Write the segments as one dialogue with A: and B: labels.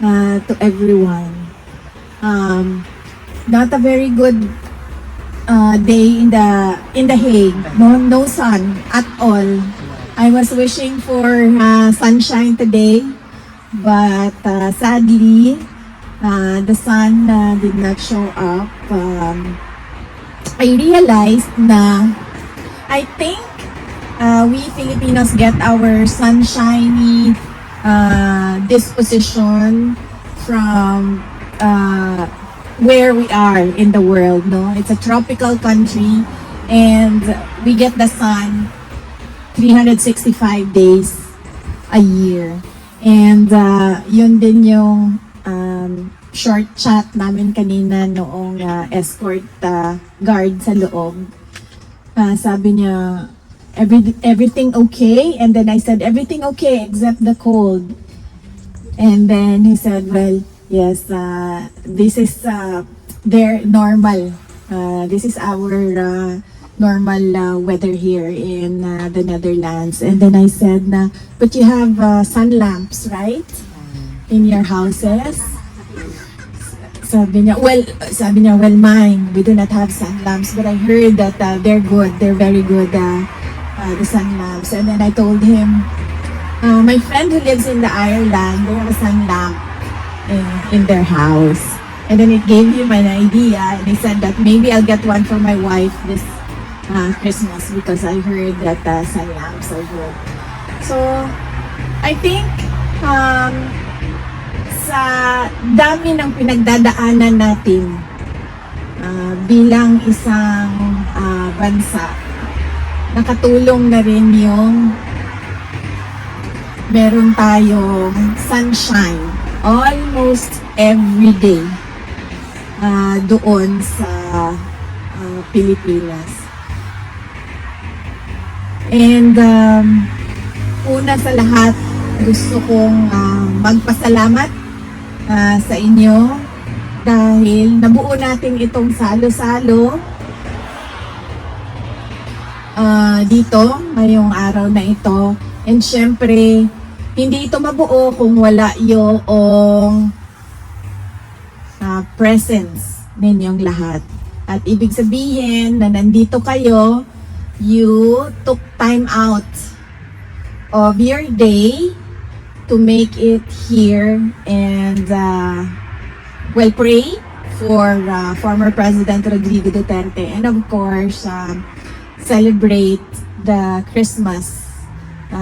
A: to everyone. Not a very good day in the Hague. No sun at all. I was wishing for sunshine today, but sadly, the sun did not show up. I realized na I think we Filipinos get our sunshiny disposition from where we are in the world, no? It's a tropical country and we get the sun 365 days a year. And yun din yung short chat namin kanina noong escort guard sa loob. Sabi niya, everything okay? And then I said, everything okay except the cold. And then he said, well, yes, this is their normal. This is our normal weather here in the Netherlands. And then I said, but you have sun lamps, right? In your houses? Sabi niya, well, mine, we do not have sun lamps, but I heard that they're good, they're very good, the sun lamps. And then I told him, my friend who lives in the Ireland, they have a sun lamp in their house. And then it gave him an idea, and he said that maybe I'll get one for my wife this Christmas because I heard that sun lamps are good. So, I think, sa dami ng pinagdadaanan natin bilang isang bansa, nakatulong na rin yung meron tayong sunshine almost every day doon sa Pilipinas. And una sa lahat, gusto kong magpasalamat sa inyo dahil nabuo natin itong salo-salo dito ngayong araw na ito. And syempre, hindi ito mabuo kung wala yung presence ninyong lahat. At ibig sabihin na nandito kayo, you took time out of your day to make it here and well, pray for former President Rodrigo Duterte and of course celebrate the Christmas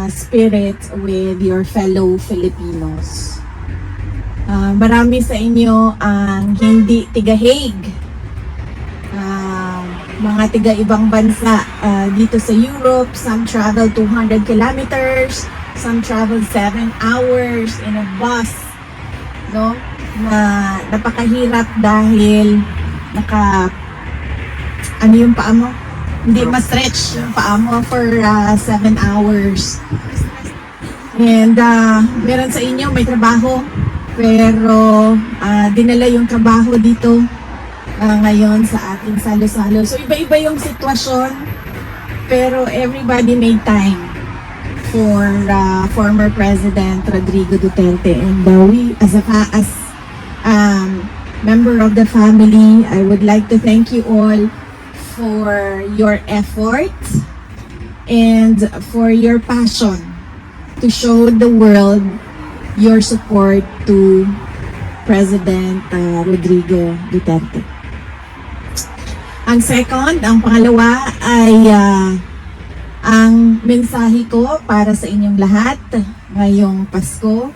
A: spirit with your fellow Filipinos. Marami sa inyo ang hindi tiga-Hague, mga tiga-ibang bansa dito sa Europe. Some travel 200 kilometers, some travel 7 hours in a bus, no? Na napakahirap dahil ano yung paa mo? Hindi ma-stretch yung paa mo for 7 hours. And meron sa inyo may trabaho, pero dinala yung trabaho dito ngayon sa ating salo-salo. So iba-iba yung sitwasyon, pero everybody made time for former President Rodrigo Duterte. And we, as member of the family, I would like to thank you all for your effort and for your passion to show the world your support to President Rodrigo Duterte. Ang pangalawa ay ang mensahe ko para sa inyong lahat ngayong Pasko.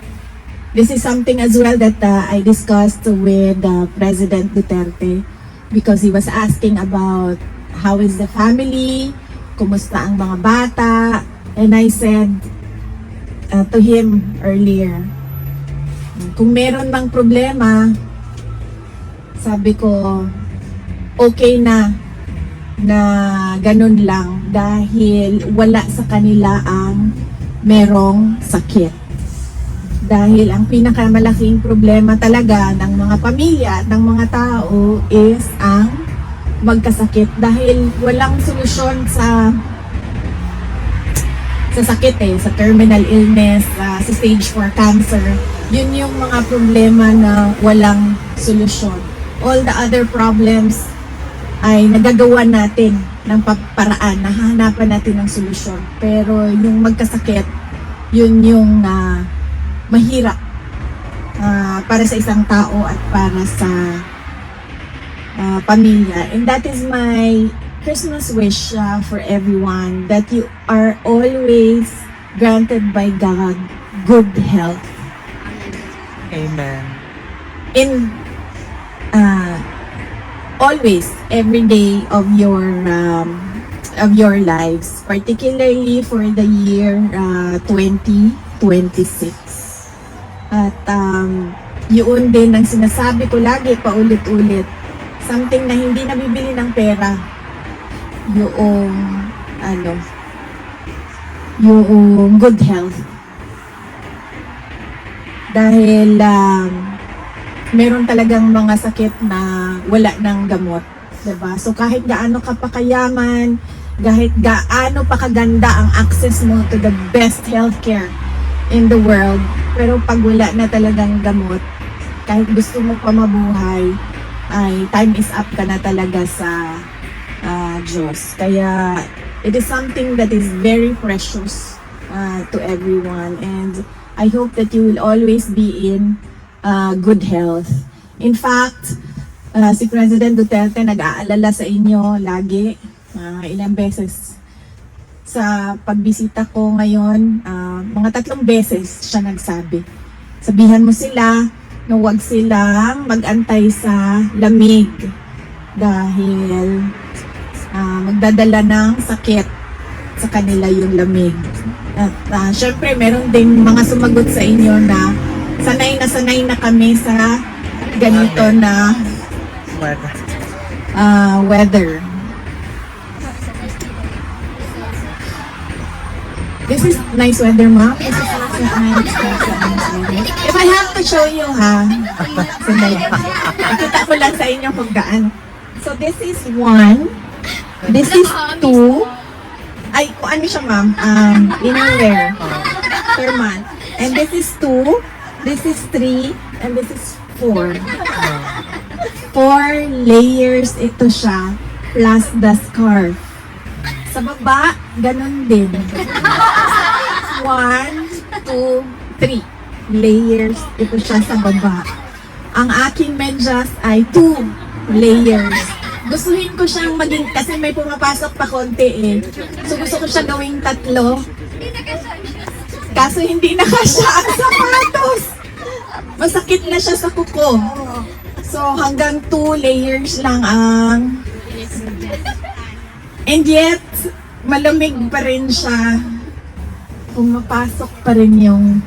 A: This is something as well that I discussed with President Duterte because he was asking about how is the family, kumusta ang mga bata, and I said to him earlier, kung meron bang problema, sabi ko, okay na ganun lang dahil wala sa kanila ang merong sakit. Dahil ang pinakamalaking problema talaga ng mga pamilya at ng mga tao is ang magkasakit dahil walang solusyon sa sakit sa terminal illness, sa stage 4 cancer. Yun yung mga problema na walang solusyon. All the other problems ay nagagawa natin ng paraan, nahahanapan natin ng solusyon. Pero yung magkasakit, yun yung mahirap para sa isang tao at para sa pamilya. And that is my Christmas wish for everyone, that you are always granted by God good health.
B: Amen.
A: In always, every day of your lives, particularly for the year 2026. At yun din ang sinasabi ko lagi paulit-ulit, something na hindi nabibili ng pera, yung yung good health. Dahil meron talagang mga sakit na wala ng gamot, diba? So kahit gaano ka pa kayaman, kahit gaano pa kaganda ang access mo to the best healthcare in the world, pero pag wala na talagang gamot, kahit gusto mo pa mabuhay, ay time is up ka na talaga sa Diyos. Kaya it is something that is very precious to everyone, and I hope that you will always be in good health. In fact, si President Duterte nag-aalala sa inyo lagi, ilang beses. Sa pagbisita ko ngayon, mga 3 beses siya nagsabi. Sabihan mo sila na huwag silang mag-antay sa lamig dahil magdadala ng sakit sa kanila yung lamig. At syempre, meron ding mga sumagot sa inyo na sanay na kami sa ganito na weather. This is nice weather, ma'am. This is nice weather. If I have to show you, sandali. Nakita ko lang sa inyo kung gaan. So this is 1. This is 2. Ay, kung ano siya, ma'am? Innerwear. Per month. And this is 2. This is 3. And this is 4. 4 layers ito siya. Plus the scarf. Sa baba, ganun din. 1, 2, 3 layers ito siya sa baba. Ang aking medyas ay 2 layers. Gustuhin ko siyang maging, kasi may pumapasok pa konti eh. So gusto ko siya gawing 3. Kaso hindi na kasya ang sapatos. Masakit na siya sa kuko. So hanggang 2 layers lang ang... And yet, malamig pa rin siya. Pumapasok pa rin yung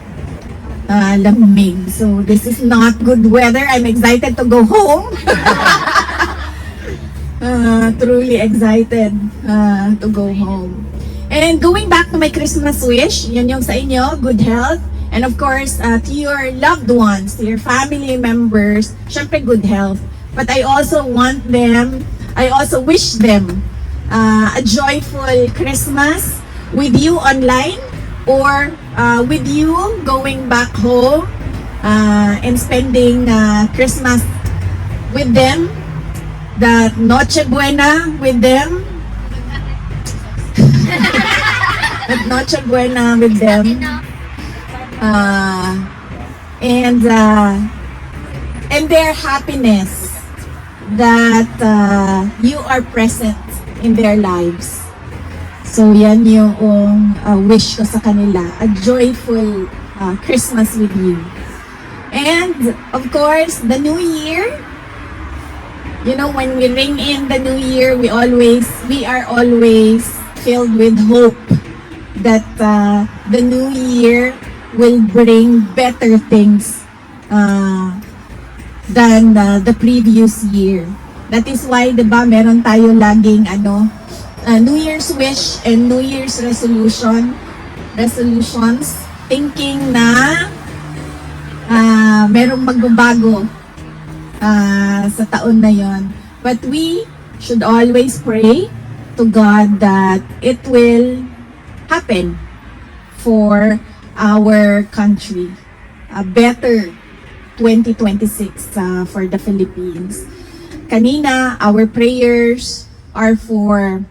A: lamig. So this is not good weather. I'm excited to go home. Truly excited to go home. And going back to my Christmas wish, yun yung sa inyo, good health. And of course, to your loved ones, to your family members, syempre good health. But I also wish them a joyful Christmas with you online or with you going back home and spending Christmas with them, the Noche Buena with them, that Noche Buena with them, and their happiness that you are present in their lives. So yan yung wish ko sa kanila, a joyful Christmas with you. And of course, the new year, you know, when we ring in the new year, we are always filled with hope that the new year will bring better things than the previous year. That is why, diba, meron tayo laging New Year's wish and New Year's resolutions, thinking na merong magbabago sa taon na yon. But we should always pray to God that it will happen for our country. a better 2026 for the Philippines. Kanina, our prayers are for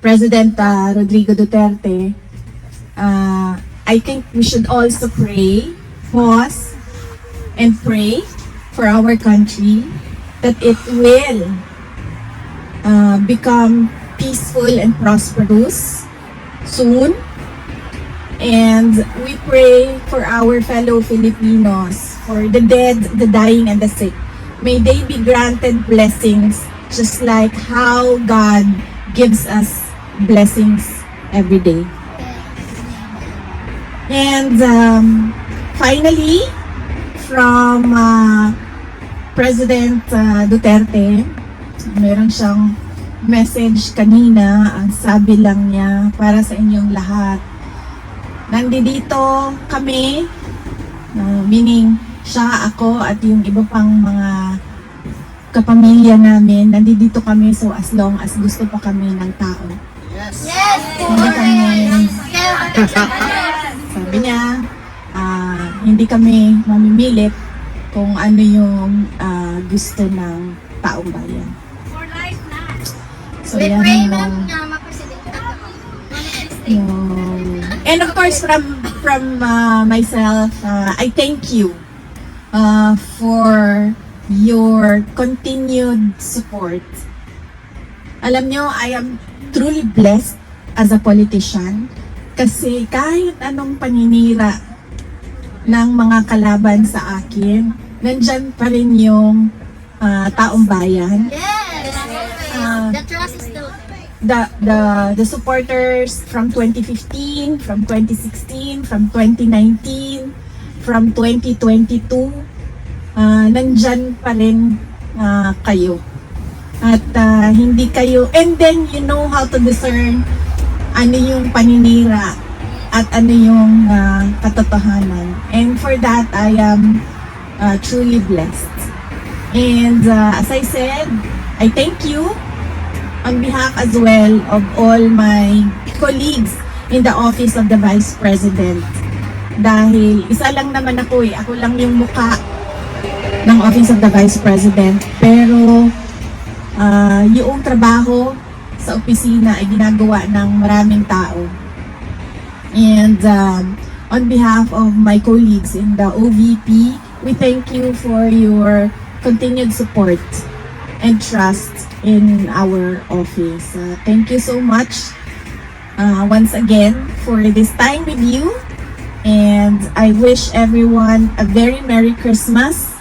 A: President Rodrigo Duterte. I think we should also pause and pray for our country that it will become peaceful and prosperous soon. And we pray for our fellow Filipinos, for the dead, the dying, and the sick. May they be granted blessings just like how God gives us blessings every day. And finally, from President Duterte, meron siyang message kanina. Ang sabi lang niya, para sa inyong lahat, nandito kami, meaning siya, ako, at yung iba pang mga kapamilya namin, nandito kami so as long as gusto pa kami ng tao.
C: Yes!
A: Hindi kami, sabi niya, hindi kami mamimilit kung ano yung gusto ng taong bayan.
C: For life na.
A: So
C: We
A: yan
C: pray
A: yung,
C: ma'am na ma-president ka.
A: and of course from myself, I thank you for your continued support. Alam nyo, I am truly blessed as a politician kasi kahit anong paninira ng mga kalaban sa akin, nandyan pa rin yung taong bayan.
C: Yes! The trust is still
A: The supporters from 2015, from 2016, from 2019, from 2022, nandyan pa rin kayo. At hindi kayo, and then you know how to discern ano yung paninira at ano yung katotohanan. And for that, I am truly blessed. And as I said, I thank you on behalf as well of all my colleagues in the Office of the Vice President. Dahil isa lang naman ako ako lang yung mukha ng Office of the Vice President. Pero yung trabaho sa opisina ay ginagawa ng maraming tao. And on behalf of my colleagues in the OVP, we thank you for your continued support and trust in our office. Thank you so much once again for this time with you. And I wish everyone a very Merry Christmas